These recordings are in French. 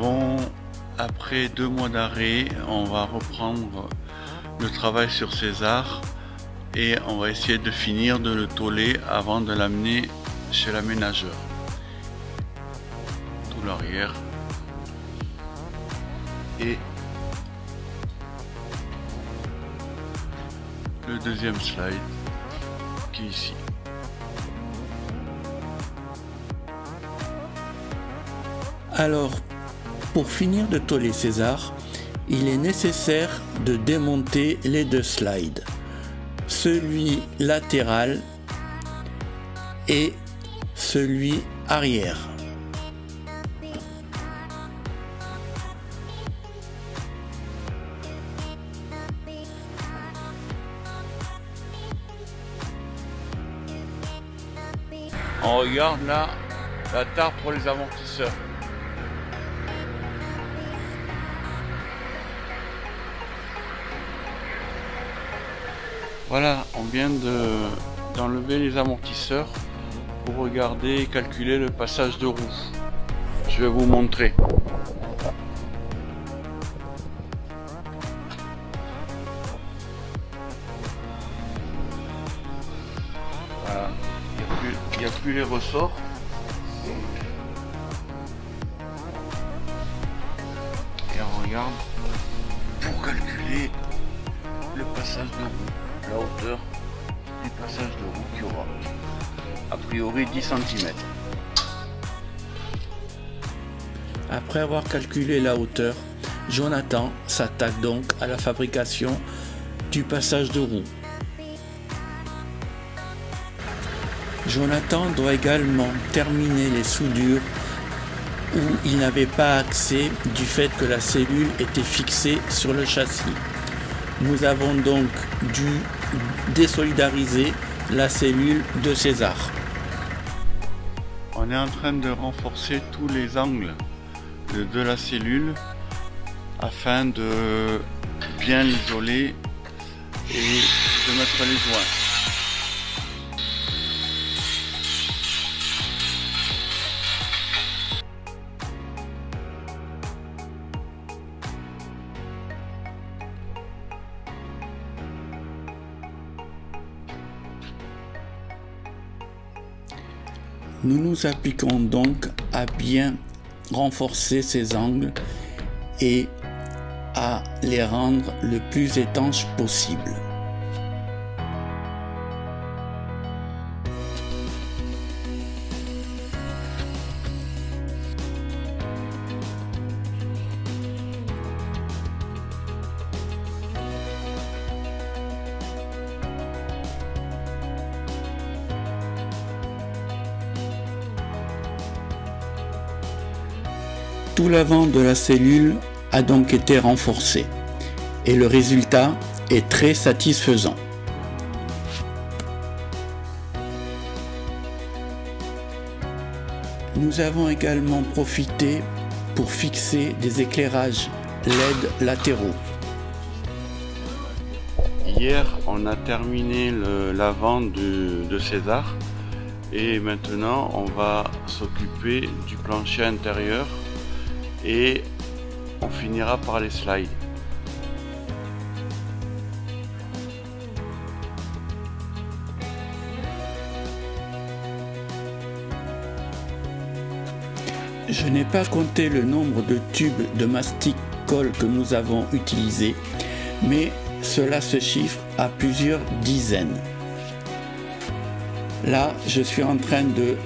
Bon, après 2 mois d'arrêt, on va reprendre le travail sur César et on va essayer de finir de le tôler avant de l'amener chez l'aménageur. Tout l'arrière et le deuxième slide qui est ici. Alors, pour finir de tôler César, il est nécessaire de démonter les 2 slides, celui latéral et celui arrière. On regarde là la tare pour les amortisseurs. Voilà, on vient d'enlever les amortisseurs pour regarder et calculer le passage de roue. Je vais vous montrer. Voilà, il n'y a plus les ressorts. Et on regarde pour calculer le passage de roue. La hauteur du passage de roue qu'il y aura, a priori 10 cm. Après avoir calculé la hauteur, Jonathan s'attaque donc à la fabrication du passage de roue. Jonathan doit également terminer les soudures où il n'avait pas accès du fait que la cellule était fixée sur le châssis. Nous avons donc dû désolidariser la cellule de César. On est en train de renforcer tous les angles de la cellule afin de bien l'isoler et de mettre les joints. Nous nous appliquons donc à bien renforcer ces angles et à les rendre le plus étanches possible. Tout l'avant de la cellule a donc été renforcé et le résultat est très satisfaisant. Nous avons également profité pour fixer des éclairages LED latéraux. Hier, on a terminé l'avant de César et maintenant on va s'occuper du plancher intérieur et on finira par les slides. Je n'ai pas compté le nombre de tubes de mastic colle que nous avons utilisés, mais cela se chiffre à plusieurs dizaines. Là, je suis en train de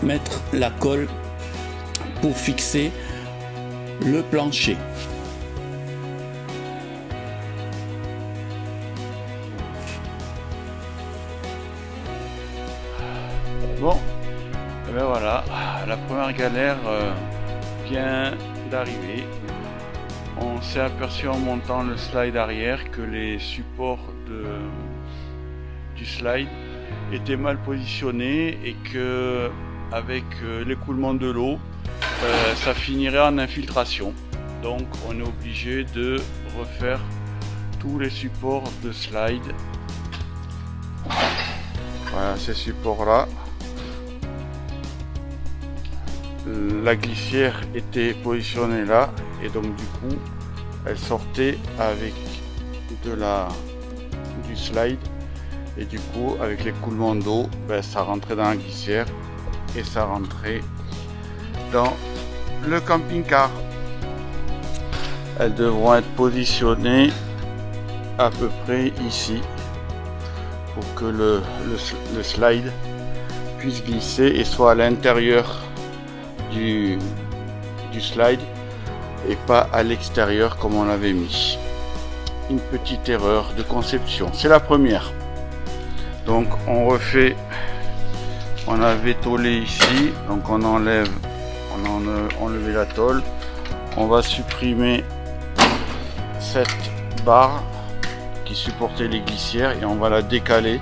mettre la colle pour fixer le plancher. Bon, et ben voilà, la première galère vient d'arriver. On s'est aperçu en montant le slide arrière que les supports du slide étaient mal positionnés et que avec l'écoulement de l'eau, ça finirait en infiltration. Donc on est obligé de refaire tous les supports de slide. Voilà ces supports là. la glissière était positionnée là et donc du coup elle sortait avec du slide et du coup avec l'écoulement d'eau, ça rentrait dans la glissière et ça rentrait dans le camping-car. Elles devront être positionnées à peu près ici pour que le slide puisse glisser et soit à l'intérieur du slide et pas à l'extérieur comme on l'avait mis. Une petite erreur de conception, c'est la première. Donc on refait, on avait tôlé ici, donc on enlève, on a enlevé la tôle, on va supprimer cette barre qui supportait les glissières et on va la décaler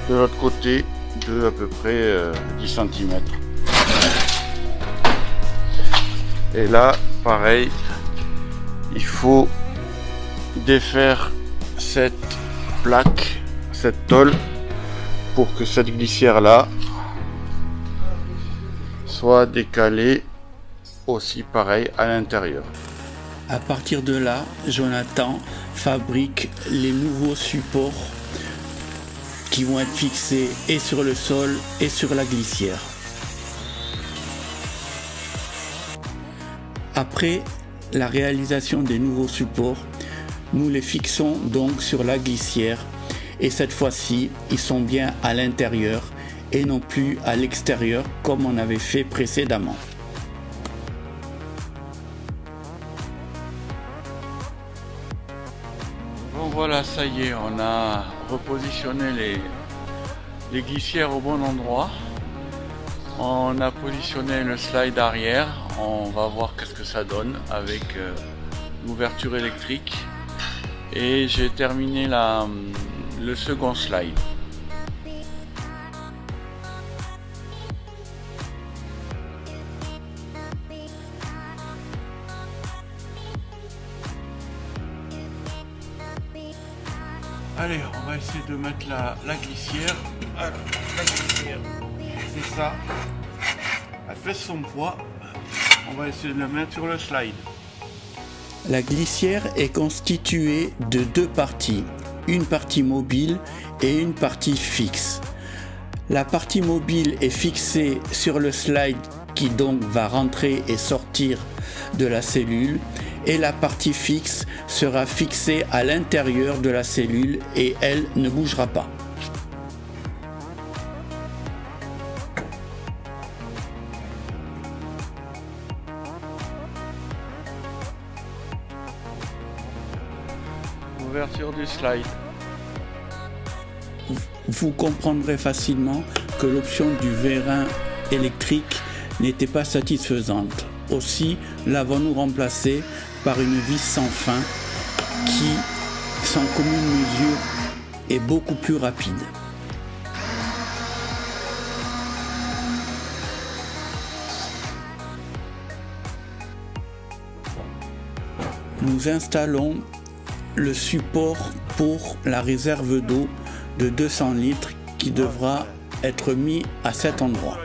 de l'autre côté de à peu près 10 cm. Et là pareil, il faut défaire cette plaque, cette tôle, pour que cette glissière là soit décalée aussi pareil à l'intérieur. À partir de là, Jonathan fabrique les nouveaux supports qui vont être fixés et sur le sol et sur la glissière. Après la réalisation des nouveaux supports, nous les fixons donc sur la glissière et cette fois-ci, ils sont bien à l'intérieur et non plus à l'extérieur comme on avait fait précédemment. Bon voilà, ça y est, on a repositionné les glissières au bon endroit. On a positionné le slide arrière. On va voir qu'est-ce que ça donne avec l'ouverture électrique. Et j'ai terminé le second slide. Allez, on va essayer de mettre la glissière. Alors, la glissière, c'est ça. Elle fait son poids. On va essayer de la mettre sur le slide. La glissière est constituée de deux parties, une partie mobile et une partie fixe. La partie mobile est fixée sur le slide qui donc va rentrer et sortir de la cellule et la partie fixe sera fixée à l'intérieur de la cellule et elle ne bougera pas. Ouverture du slide. Vous comprendrez facilement que l'option du vérin électrique n'était pas satisfaisante. Aussi l'avons-nous remplacé par une vis sans fin qui, sans commune mesure, est beaucoup plus rapide. Nous installons le support pour la réserve d'eau de 200 litres qui devra être mis à cet endroit.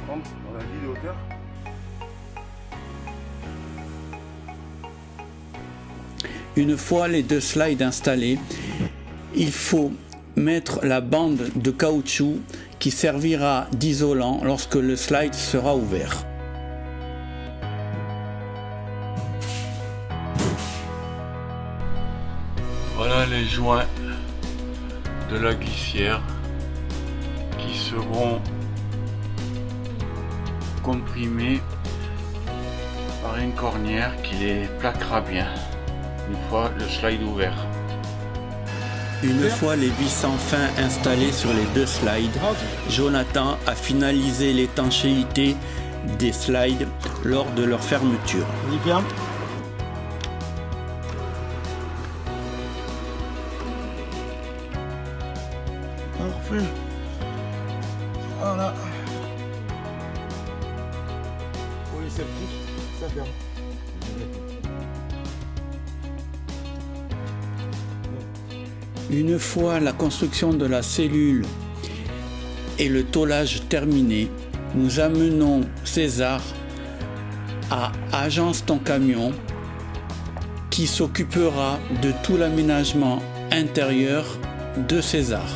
On a dit de hauteur. Une fois les deux slides installés, il faut mettre la bande de caoutchouc qui servira d'isolant lorsque le slide sera ouvert. Voilà les joints de la glissière qui seront comprimés par une cornière qui les plaquera bien une fois le slide ouvert. Une fois les vis sans fin installées sur les deux slides, Jonathan a finalisé l'étanchéité des slides lors de leur fermeture. Parfait. Voilà. sceptique, ça ferme. Une fois la construction de la cellule et le tôlage terminé, nous amenons César à Agence Ton Camion qui s'occupera de tout l'aménagement intérieur de César.